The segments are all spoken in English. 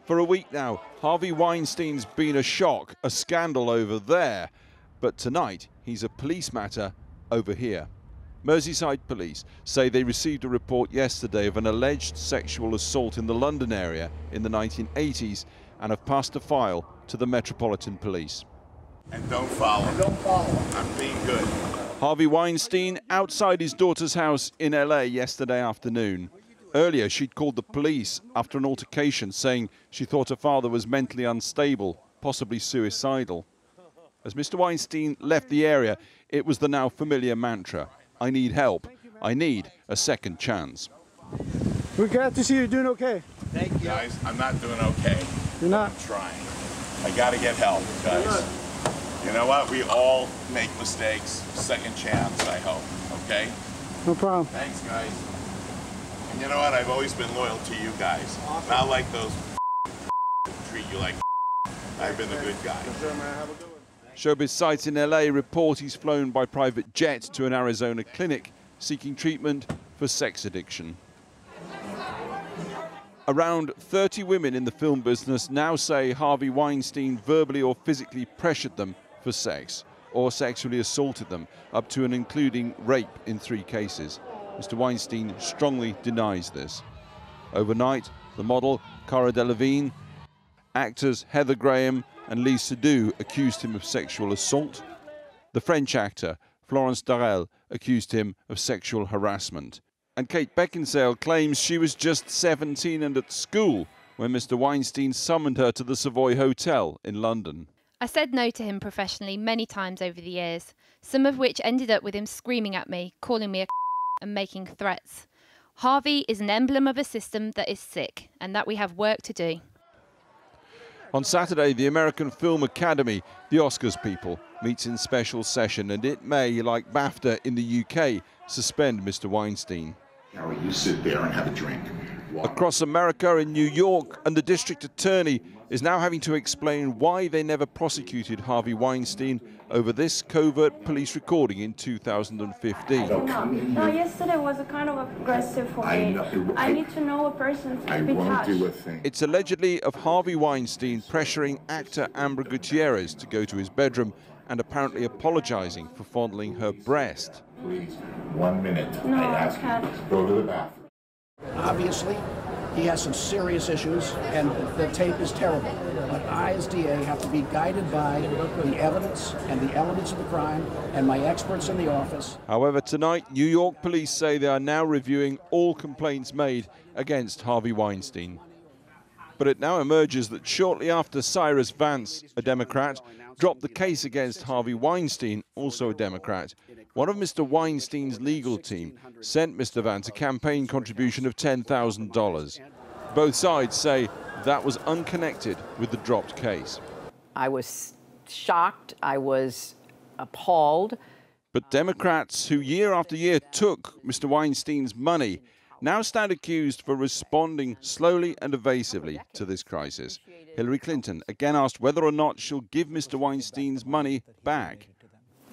For a week now, Harvey Weinstein's been a shock, a scandal over there. But tonight, he's a police matter over here. Merseyside police say they received a report yesterday of an alleged sexual assault in the London area in the 1980s and have passed a file to the Metropolitan Police. And don't follow. I'm being good. Harvey Weinstein outside his daughter's house in LA yesterday afternoon. Earlier, she'd called the police after an altercation, saying she thought her father was mentally unstable, possibly suicidal. As Mr Weinstein left the area, it was the now familiar mantra: I need help. I need a second chance. We're glad to see you doing okay. Thank you. Guys, I'm not doing okay. You're not? I'm trying. I gotta get help, guys. You know what? We all make mistakes. Second chance, I hope. Okay? No problem. Thanks, guys. And you know what? I've always been loyal to you guys. Awesome. Not like those treat you like I've been a good guy. Showbiz sites in LA report he's flown by private jet to an Arizona clinic seeking treatment for sex addiction. Around 30 women in the film business now say Harvey Weinstein verbally or physically pressured them for sex or sexually assaulted them, up to and including rape in 3 cases. Mr Weinstein strongly denies this. Overnight, the model Cara Delevingne, actors Heather Graham and Lee Seydoux accused him of sexual assault. The French actor Florence Darel accused him of sexual harassment. And Kate Beckinsale claims she was just 17 and at school when Mr Weinstein summoned her to the Savoy Hotel in London. I said no to him professionally many times over the years, some of which ended up with him screaming at me, calling me a and making threats. Harvey is an emblem of a system that is sick and that we have work to do. On Saturday, the American Film Academy, the Oscars people, meets in special session, and it may, like BAFTA in the UK, suspend Mr Weinstein. Harry, you sit there and have a drink. Across America, in New York, and the district attorney is now having to explain why they never prosecuted Harvey Weinstein over this covert police recording in 2015. No, yesterday was a kind of aggressive for me. I need to know a person to be touched. It's allegedly of Harvey Weinstein pressuring actor Amber Gutierrez to go to his bedroom and apparently apologizing for fondling her breast. Please, 1 minute. No, I can't. Go to the bathroom. Obviously, he has some serious issues, and the tape is terrible. But I, as DA, have to be guided by the evidence and the elements of the crime and my experts in the office. However, tonight, New York police say they are now reviewing all complaints made against Harvey Weinstein. But it now emerges that shortly after Cyrus Vance, a Democrat, dropped the case against Harvey Weinstein, also a Democrat, one of Mr Weinstein's legal team sent Mr Vance a campaign contribution of $10,000. Both sides say that was unconnected with the dropped case. I was shocked. I was appalled. But Democrats who year after year took Mr Weinstein's money now stand accused for responding slowly and evasively to this crisis. Hillary Clinton again asked whether or not she'll give Mr Weinstein's money back.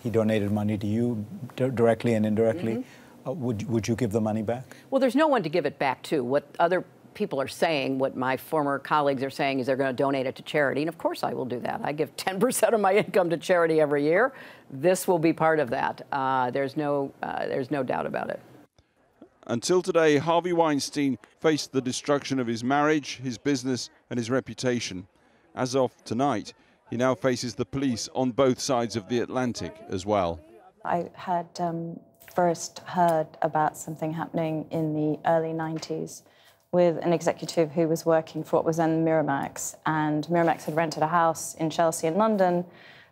He donated money to you directly and indirectly. Would you give the money back? Well, there's no one to give it back to. What other people are saying, what my former colleagues are saying, is they're going to donate it to charity. And of course I will do that. I give 10% of my income to charity every year. This will be part of that. There's no doubt about it. Until today, Harvey Weinstein faced the destruction of his marriage, his business, and his reputation. As of tonight, he now faces the police on both sides of the Atlantic as well. I had first heard about something happening in the early 90s with an executive who was working for what was then Miramax. And Miramax had rented a house in Chelsea in London,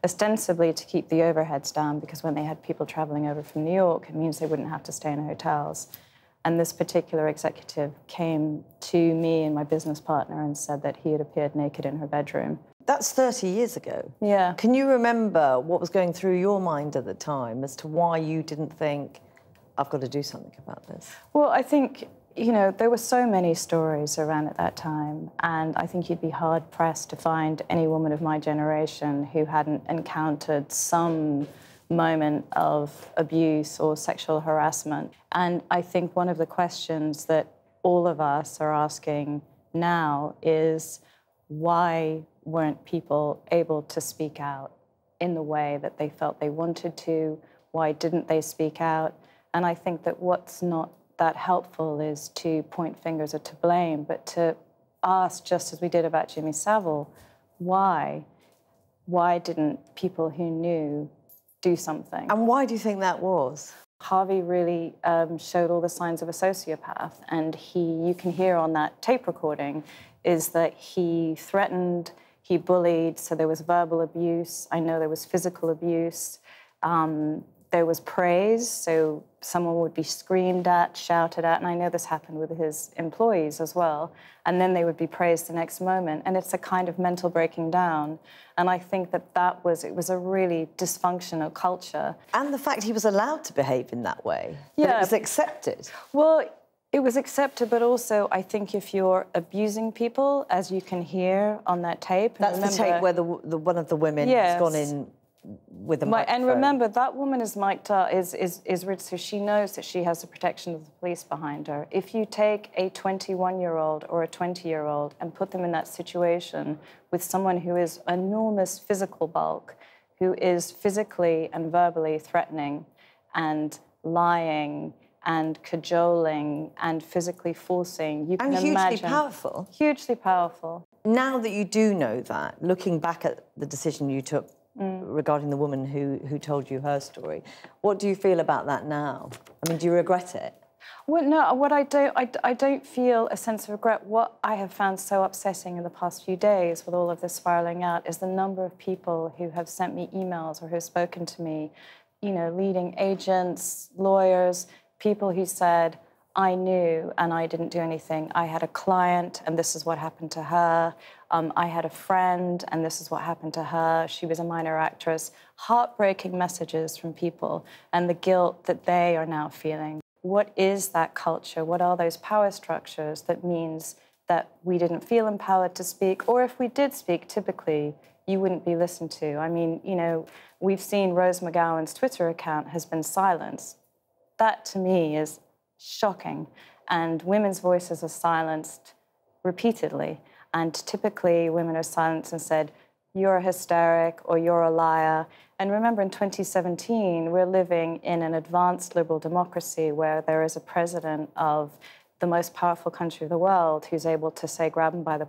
ostensibly to keep the overheads down, because when they had people traveling over from New York, it means they wouldn't have to stay in hotels. And this particular executive came to me and my business partner and said that he had appeared naked in her bedroom. That's 30 years ago. Yeah. Can you remember what was going through your mind at the time as to why you didn't think, I've got to do something about this? Well, I think, you know, there were so many stories around at that time, and I think you'd be hard-pressed to find any woman of my generation who hadn't encountered some moment of abuse or sexual harassment. And I think one of the questions that all of us are asking now is, why weren't people able to speak out in the way that they felt they wanted to? Why didn't they speak out? And I think that what's not that helpful is to point fingers or to blame, but to ask, just as we did about Jimmy Savile, why? Why didn't people who knew do something? And why do you think that was? Harvey really showed all the signs of a sociopath, and you can hear on that tape recording, is that he threatened, he bullied, so there was verbal abuse. I know there was physical abuse. There was praise, so someone would be screamed at, shouted at, and I know this happened with his employees as well, and then they would be praised the next moment, and it's a kind of mental breaking down. And I think that it was a really dysfunctional culture. And the fact he was allowed to behave in that way, that it was accepted. Well, it was accepted, but also I think if you're abusing people, as you can hear on that tape... That's the tape where one of the women has gone in with a microphone. And remember, that woman is mic'd up, so she knows that she has the protection of the police behind her. If you take a 21-year-old or a 20-year-old and put them in that situation with someone who is enormous physical bulk, who is physically and verbally threatening and lying and cajoling and physically forcing, you can imagine... And hugely powerful. Hugely powerful. Now that you do know that, looking back at the decision you took regarding the woman who told you her story, what do you feel about that now? I mean, do you regret it? Well, no, I don't feel a sense of regret. What I have found so upsetting in the past few days with all of this spiralling out is the number of people who have sent me emails or who have spoken to me, you know, leading agents, lawyers, people who said, I knew and I didn't do anything. I had a client and this is what happened to her. I had a friend and this is what happened to her. She was a minor actress. Heartbreaking messages from people and the guilt that they are now feeling. What is that culture? What are those power structures that means that we didn't feel empowered to speak? Or if we did speak, typically, you wouldn't be listened to. I mean, you know, we've seen Rose McGowan's Twitter account has been silenced. That, to me, is shocking. And women's voices are silenced repeatedly. And typically, women are silenced and said, you're a hysteric or you're a liar. And remember, in 2017, we're living in an advanced liberal democracy where there is a president of the most powerful country of the world who's able to say, grab him by the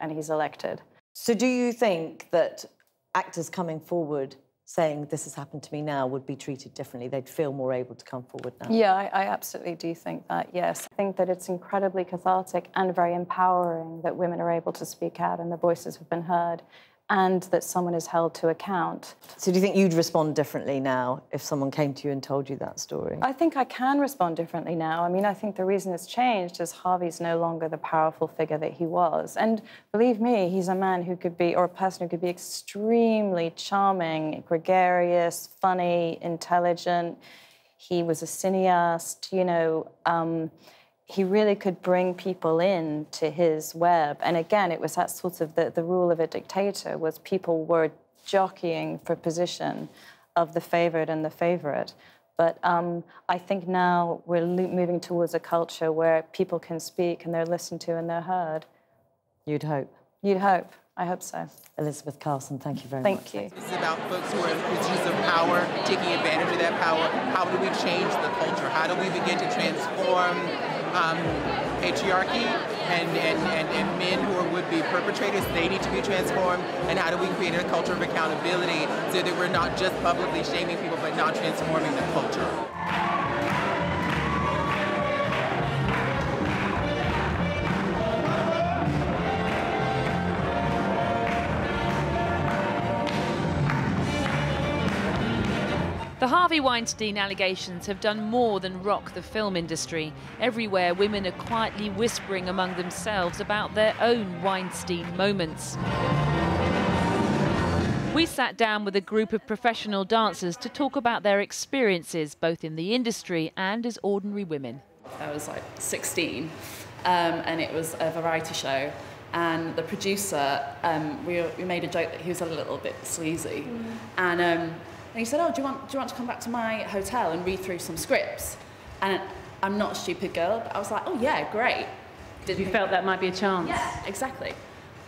and he's elected. So do you think that actors coming forward saying this has happened to me now would be treated differently? They'd feel more able to come forward now? Yeah, I absolutely do think that, yes. I think that it's incredibly cathartic and very empowering that women are able to speak out and their voices have been heard and that someone is held to account. So do you think you'd respond differently now if someone came to you and told you that story? I think I can respond differently now. I mean, I think the reason it's changed is Harvey's no longer the powerful figure that he was. And believe me, he's a man who could be, or a person who could be extremely charming, gregarious, funny, intelligent. He was a cineast, you know, he really could bring people in to his web. And again, it was that sort of the rule of a dictator, was people were jockeying for position of the favoured and the favourite. But I think now we're moving towards a culture where people can speak and they're listened to and they're heard. You'd hope. You'd hope. I hope so. Elizabeth Carlson, thank you very much. Thank you. This is about folks who are in positions of power, taking advantage of that power. How do we change the culture? How do we begin to transform patriarchy and men who are would-be perpetrators? They need to be transformed. And how do we create a culture of accountability so that we're not just publicly shaming people but not transforming the culture? The Harvey Weinstein allegations have done more than rock the film industry. Everywhere, women are quietly whispering among themselves about their own Weinstein moments. We sat down with a group of professional dancers to talk about their experiences, both in the industry and as ordinary women. I was like 16, and it was a variety show. And the producer, we made a joke that he was a little bit sleazy. And he said, oh, do you want to come back to my hotel and read through some scripts? And I'm not a stupid girl, but I was like, oh yeah, great. You felt that might be a chance? Yeah, exactly.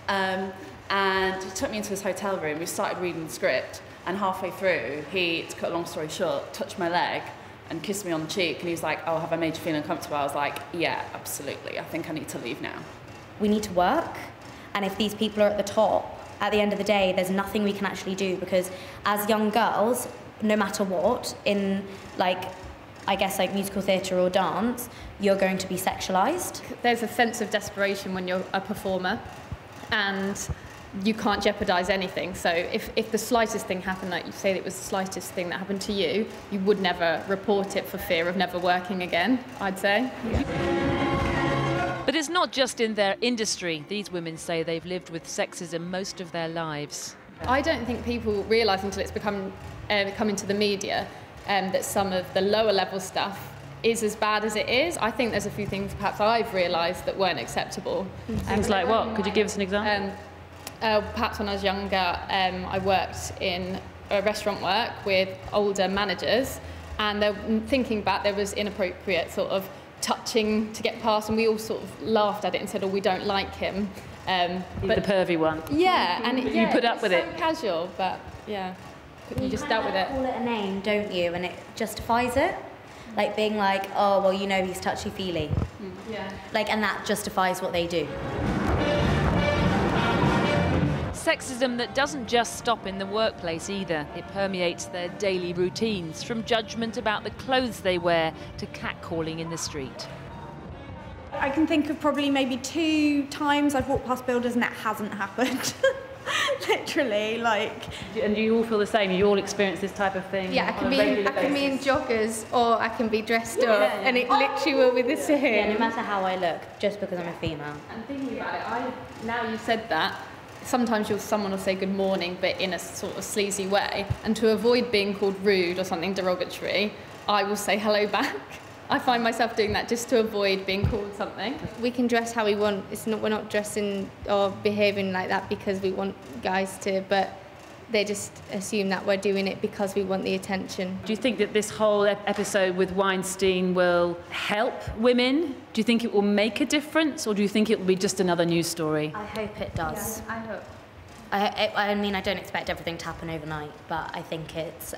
And he took me into his hotel room. We started reading the script, and halfway through, he, to cut a long story short, touched my leg and kissed me on the cheek, and he was like, oh, have I made you feel uncomfortable? I was like, yeah, absolutely. I think I need to leave now. We need to work, and if these people are at the top, at the end of the day, there's nothing we can actually do, because as young girls, no matter what, in, like, I guess, like musical theatre or dance, you're going to be sexualised. There's a sense of desperation when you're a performer, and you can't jeopardise anything. So if the slightest thing happened, like you say it was the slightest thing that happened to you, you would never report it for fear of never working again, I'd say. Yeah. But it's not just in their industry. These women say they've lived with sexism most of their lives. I don't think people realise until it's come into the media that some of the lower level stuff is as bad as it is. I think there's a few things perhaps I've realised that weren't acceptable. Things like what? Could you give us an example? Perhaps when I was younger, I worked in restaurant work with older managers, and thinking back, there was inappropriate sort of touching to get past, and we all sort of laughed at it and said, oh, we don't like him. He's the pervy one. Yeah, and you put up with it. So casual, but yeah, you just dealt with it. Call it a name, don't you? And it justifies it. Like being like, oh, well, you know, he's touchy-feely. Yeah. Like, and that justifies what they do. Sexism that doesn't just stop in the workplace either. It permeates their daily routines, from judgment about the clothes they wear to catcalling in the street. I can think of probably maybe 2 times I've walked past builders and that hasn't happened. Literally, like. And do you all feel the same? You all experience this type of thing? Yeah, I can be in joggers, or I can be dressed up, and it literally will be the same. Yeah, no matter how I look, just because I'm a female. And thinking about it, now you said that, sometimes someone will say good morning, but in a sort of sleazy way, and to avoid being called rude or something derogatory, I will say hello back. I find myself doing that just to avoid being called something. We can dress how we want. We're not dressing or behaving like that because we want guys to, but they just assume that we're doing it because we want the attention. Do you think that this whole episode with Weinstein will help women? Do you think it will make a difference, or do you think it will be just another news story? I hope it does. Yeah, I hope. I mean, I don't expect everything to happen overnight, but I think it's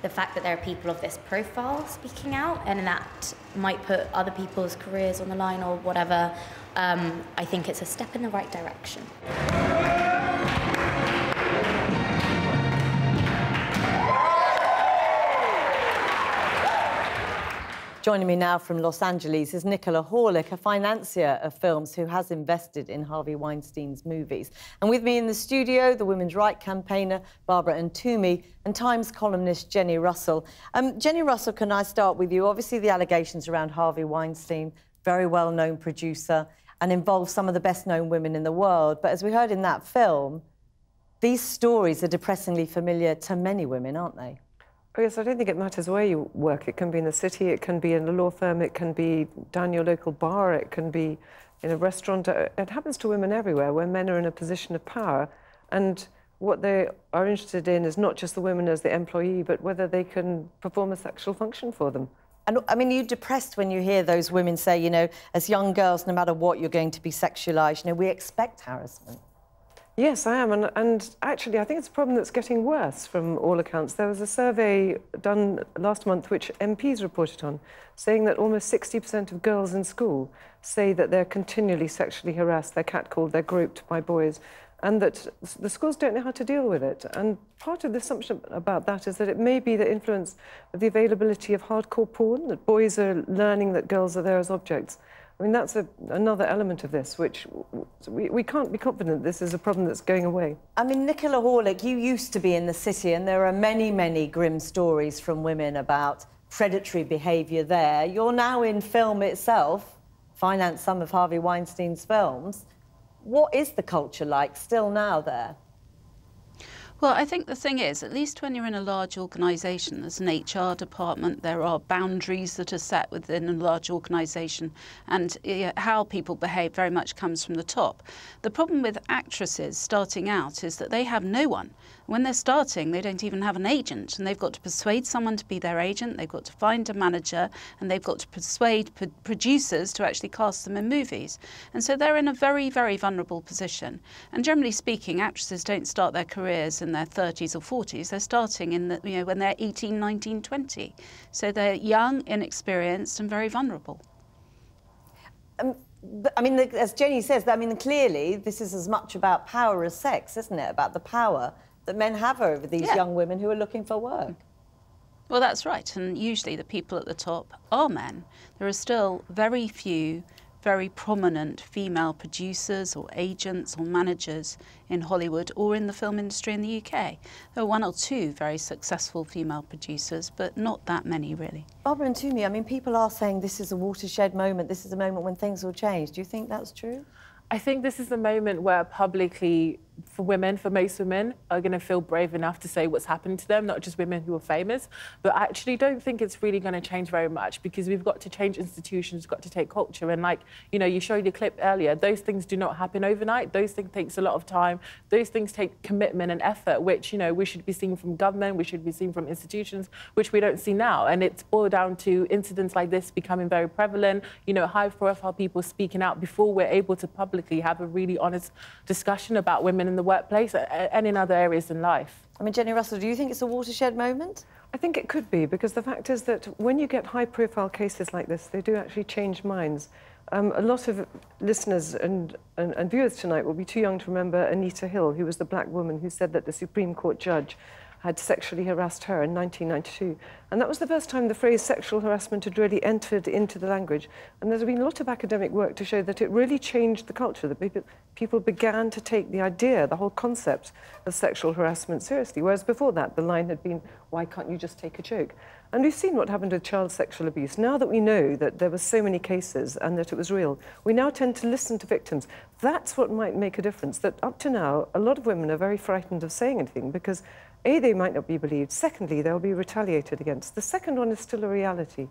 the fact that there are people of this profile speaking out, and that might put other people's careers on the line or whatever. I think it's a step in the right direction. Joining me now from Los Angeles is Nicola Horlick, a financier of films who has invested in Harvey Weinstein's movies. And with me in the studio, the women's rights campaigner, Barbara Toomey, and Times columnist, Jenny Russell. Jenny Russell, can I start with you? Obviously, the allegations around Harvey Weinstein, very well-known producer, and involves some of the best-known women in the world. But as we heard in that film, these stories are depressingly familiar to many women, aren't they? Oh, yes, I don't think it matters where you work. It can be in the city, it can be in a law firm, it can be down your local bar, it can be in a restaurant. It happens to women everywhere, where men are in a position of power. And what they are interested in is not just the women as the employee, but whether they can perform a sexual function for them. And, I mean, are you depressed when you hear those women say, you know, as young girls, no matter what, you're going to be sexualised? You know, we expect harassment. Yes, I am, and actually I think it's a problem that's getting worse from all accounts. There was a survey done last month which MPs reported on, saying that almost 60% of girls in school say that they're continually sexually harassed, they're catcalled, they're groped by boys, and that the schools don't know how to deal with it. And part of the assumption about that is that it may be the influence of the availability of hardcore porn, that boys are learning that girls are there as objects. I mean, that's another element of this, which we can't be confident this is a problem that's going away. I mean, Nicola Horlick, you used to be in the city, and there are many, many grim stories from women about predatory behaviour there. You're now in film itself, finance some of Harvey Weinstein's films. What is the culture like still now there? Well, I think the thing is, at least when you're in a large organisation, there's an HR department, there are boundaries that are set within a large organisation, and how people behave very much comes from the top. The problem with actresses starting out is that they have no one. When they're starting, they don't even have an agent, and they've got to persuade someone to be their agent, they've got to find a manager, and they've got to persuade producers to actually cast them in movies. And so they're in a very, very vulnerable position. And generally speaking, actresses don't start their careers in their 30s or 40s. They're starting in the, when they're 18, 19, 20. So they're young, inexperienced, and very vulnerable. I mean, as Jenny says, I mean, clearly this is as much about power as sex, isn't it? About the power that men have over these young women who are looking for work. Well, that's right. And usually the people at the top are men. There are still very few very prominent female producers or agents or managers in Hollywood or in the film industry in the UK. There are one or two very successful female producers, but not that many, really. Barbara and Toomey, I mean, people are saying this is a watershed moment, this is a moment when things will change. Do you think that's true? I think this is the moment where publicly, for women, for most women, are going to feel brave enough to say what's happened to them, not just women who are famous. But I actually don't think it's really going to change very much, because we've got to change institutions, we've got to take culture. And like, you know, you showed your clip earlier, those things do not happen overnight. Those things takes a lot of time. Those things take commitment and effort, which, you know, we should be seeing from government, we should be seeing from institutions, which we don't see now. And it's boiled down to incidents like this becoming very prevalent, you know, high-profile people speaking out before we're able to publicly have a really honest discussion about women in the workplace and in other areas in life. I mean, Jenny Russell, do you think it's a watershed moment? I think it could be, because the fact is that when you get high-profile cases like this, they do actually change minds. A lot of listeners and viewers tonight will be too young to remember Anita Hill, who was the black woman who said that the Supreme Court judge had sexually harassed her in 1992. And that was the first time the phrase sexual harassment had really entered into the language. And there's been a lot of academic work to show that it really changed the culture, that people began to take the idea, the whole concept of sexual harassment seriously, whereas before that, the line had been, why can't you just take a joke? And we've seen what happened with child sexual abuse. Now that we know that there were so many cases and that it was real, we now tend to listen to victims. That's what might make a difference, that up to now, a lot of women are very frightened of saying anything because A, they might not be believed. Secondly, they'll be retaliated against. The second one is still a reality.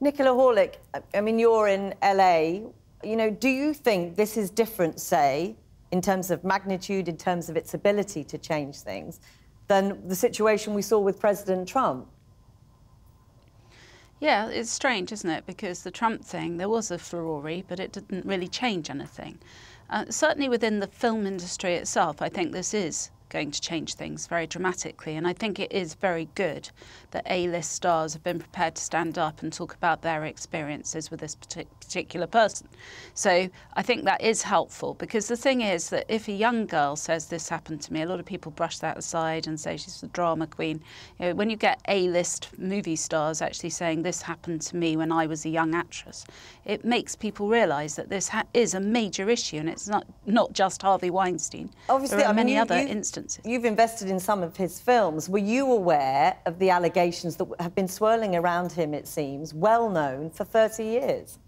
Nicola Horlick, I mean, you're in LA. You know, do you think this is different, say, in terms of magnitude, in terms of its ability to change things, than the situation we saw with President Trump? Yeah, it's strange, isn't it? Because the Trump thing, there was a furore, but it didn't really change anything. Certainly within the film industry itself, I think this is going to change things very dramatically, and I think it is very good that A-list stars have been prepared to stand up and talk about their experiences with this particular person. So I think that is helpful, because the thing is that if a young girl says this happened to me, a lot of people brush that aside and say she's the drama queen. You know, when you get A-list movie stars actually saying this happened to me when I was a young actress, it makes people realise that this is a major issue, and it's not just Harvey Weinstein. Obviously, there are many other instances. You've invested in some of his films. Were you aware of the allegations that have been swirling around him, it seems, well known for 30 years?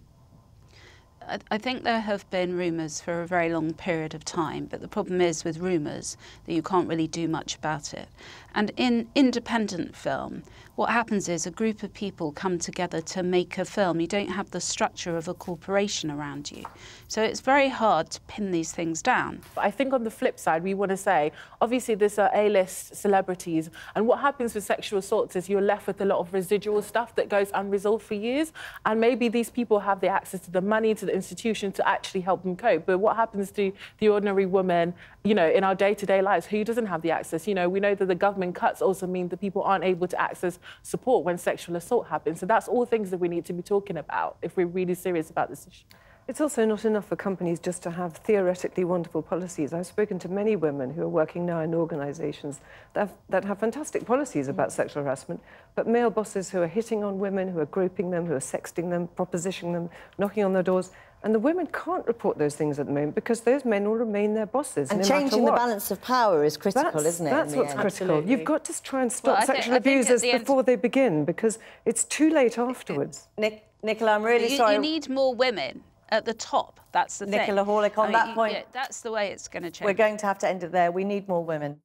I think there have been rumours for a very long period of time, but the problem is with rumours that you can't really do much about it. And in independent film, what happens is a group of people come together to make a film. You don't have the structure of a corporation around you. So it's very hard to pin these things down. I think on the flip side, we want to say, obviously these are A-list celebrities, and what happens with sexual assaults is you're left with a lot of residual stuff that goes unresolved for years, and maybe these people have the access to the money, to the institution to actually help them cope. But what happens to the ordinary woman, you know, in our day-to-day lives, who doesn't have the access? You know, we know that the government cuts also mean that people aren't able to access support when sexual assault happens. So that's all things that we need to be talking about if we're really serious about this issue. It's also not enough for companies just to have theoretically wonderful policies. I've spoken to many women who are working now in organisations that have fantastic policies about sexual harassment, but male bosses who are hitting on women, who are groping them, who are sexting them, propositioning them, knocking on their doors. And the women can't report those things at the moment because those men will remain their bosses. And no changing the balance of power is critical, isn't it? That's what's critical. Absolutely. You've got to try and stop sexual abusers before they begin, because it's too late afterwards. Nicola, I'm really sorry. You need more women at the top. That's the thing. Nicola Horlick, on that point, yeah, that's the way it's going to change. We're going to have to end it there. We need more women.